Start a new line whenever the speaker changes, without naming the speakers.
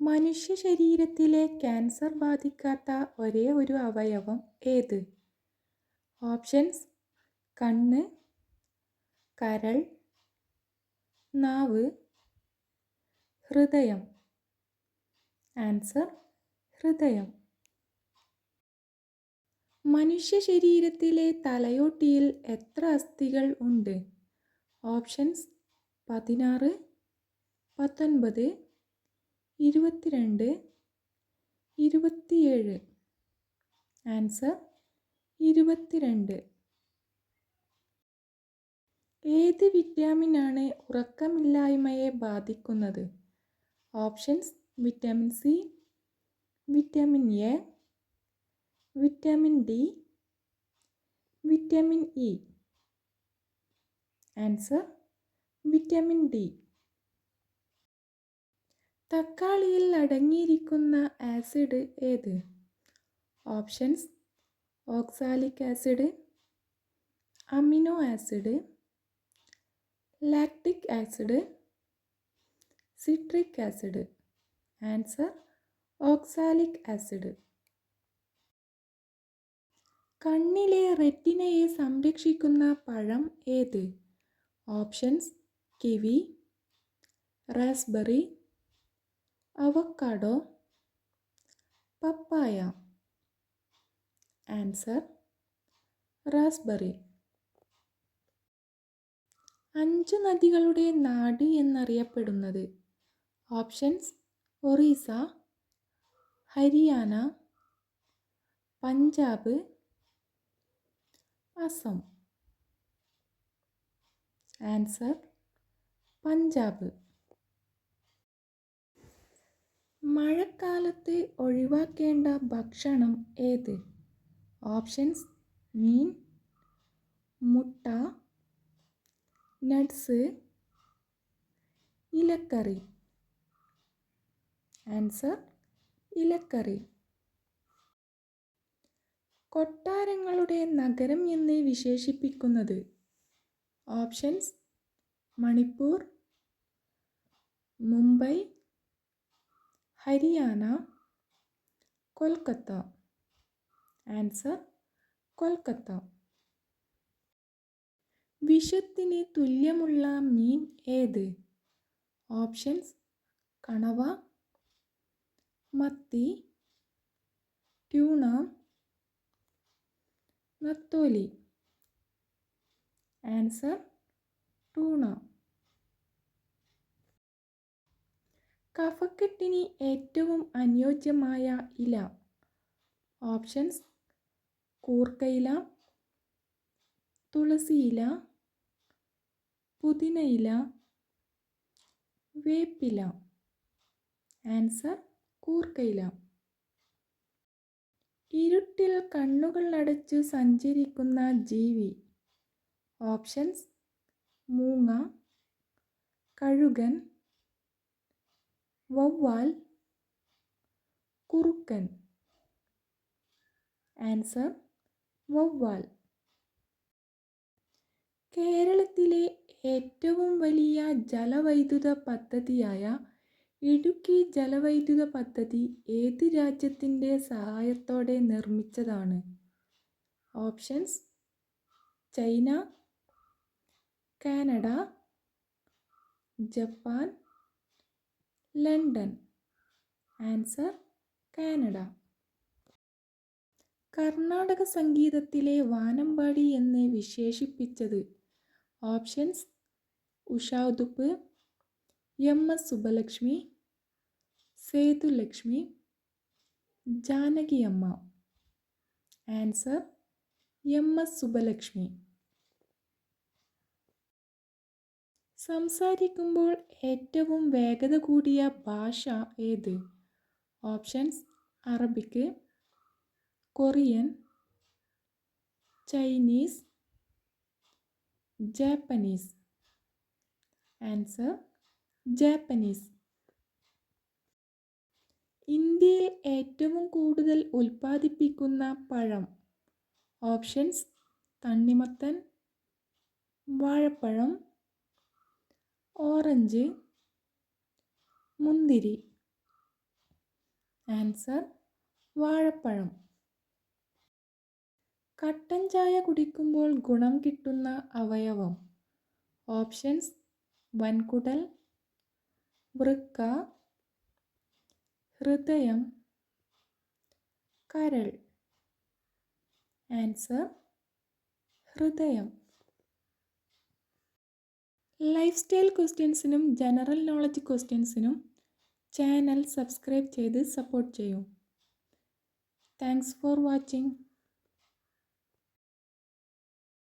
മനുഷ്യ ശരീരത്തിലെ ക്യാൻസർ ബാധിക്കാത്ത ഒരേ ഒരു അവയവം ഏത്? ഓപ്ഷൻസ്: കണ്ണ്, കരൾ, നാവ്, ഹൃദയം. ആൻസർ: ഹൃദയം. മനുഷ്യ ശരീരത്തിലെ തലയോട്ടിയിൽ എത്ര അസ്ഥികൾ ഉണ്ട്? ഓപ്ഷൻസ്: 16, 19, 22, 27. ആൻസർ: 22. ഏത് വിറ്റാമിനാണ് ഉറക്കമില്ലായ്മയെ ബാധിക്കുന്നത്? Options: vitamin C, vitamin A, vitamin D, vitamin E. Answer: vitamin D. തക്കാളിയിൽ അടങ്ങിയിരിക്കുന്ന ആസിഡ് ഏത്? Options: oxalic acid, amino acid, lactic acid, citric acid. Answer: oxalic acid. കണ്ണിലെ റെറ്റിനയെ സംരക്ഷിക്കുന്ന പഴം ഏത്? Options: kiwi, raspberry, avocado, papaya. Answer: raspberry. 5 നദികളുടെ നാട് എന്നറിയപ്പെടുന്നത്? ഓപ്ഷൻസ്: ഒറീസ, ഹരിയാന, പഞ്ചാബ്, അസം. ആൻസർ: പഞ്ചാബ്. മഴക്കാലത്ത് ഒഴിവാക്കേണ്ട ഭക്ഷണം ഏത്? ഓപ്ഷൻസ്: മീൻ, മുട്ട, നട്ട്സ്, ഇലക്കറി. ആൻസർ: ഇലക്കറി. കൊട്ടാരങ്ങളുടെ നഗരം എന്ന് വിശേഷിപ്പിക്കുന്നത്? ഓപ്ഷൻസ്: മണിപ്പൂർ, മുംബൈ, ഹരിയാന, കൊൽക്കത്ത. ആൻസർ: കൊൽക്കത്ത. വിഷത്തിന് തുല്യമുള്ള മീൻ ഏത്? ഓപ്ഷൻസ്: കണവ, മത്തി, ട്യൂണ, നത്തോലി. Answer: tuna. കഫക്കെട്ടിന് ഏറ്റവും അനുയോജ്യമായ ഇല? ഓപ്ഷൻസ്: കൂർക്കയില, തുളസിയില, പുതിനയില, വേപ്പില. ആൻസർ: കൂർക്കയില. ഇരുട്ടിൽ കണ്ണുകൾ അടച്ചു സഞ്ചരിക്കുന്ന ജീവി? ഓപ്ഷൻസ്: മൂങ്ങ, കഴുകൻ, വവ്വാൽ, കുറുക്കൻ. ആൻസർ: വവ്വാൽ. കേരളത്തിലെ ഏറ്റവും വലിയ ജലവൈദ്യുത പദ്ധതിയായ ഇടുക്കി ജലവൈദ്യുത പദ്ധതി ഏത് രാജ്യത്തിൻ്റെ സഹായത്തോടെ നിർമ്മിച്ചതാണ്? Options: China, Canada, Japan, London. Answer: Canada. Karnataka സംഗീതത്തിലെ വാനമ്പാടി എന്ന് വിശേഷിപ്പിച്ചത്? Options: Usha Uthup, M S. Subbulakshmi, Sethulakshmi, Janakiyamma. Answer: M S. Subbulakshmi. സംസാരിക്കുമ്പോൾ ഏറ്റവും വേഗത കൂടിയ ഭാഷ ഏത്? Options: Arabic, Korean, Chinese, Japanese. Answer: Japanese. ഇന്ത്യയിൽ ഏറ്റവും കൂടുതൽ ഉൽപ്പാദിപ്പിക്കുന്ന പഴം? ഓപ്ഷൻസ്: തണ്ണിമത്തൻ, വാഴപ്പഴം, ഓറഞ്ച്, മുന്തിരി. ആൻസർ വാഴപ്പഴം. കട്ടൻ ചായ കുടിക്കുമ്പോൾ ഗുണം കിട്ടുന്ന അവയവം. ഓപ്ഷൻസ്: വൻകുടൽ, വൃക്ക, ഹൃദയം, കരൾ. ആൻസർ ഹൃദയം. ലൈഫ് സ്റ്റൈൽ ക്വസ്റ്റ്യൻസിനും ജനറൽ നോളജ് ക്വസ്റ്റ്യൻസിനും ചാനൽ സബ്സ്ക്രൈബ് ചെയ്ത് സപ്പോർട്ട് ചെയ്യൂ. Thanks for watching.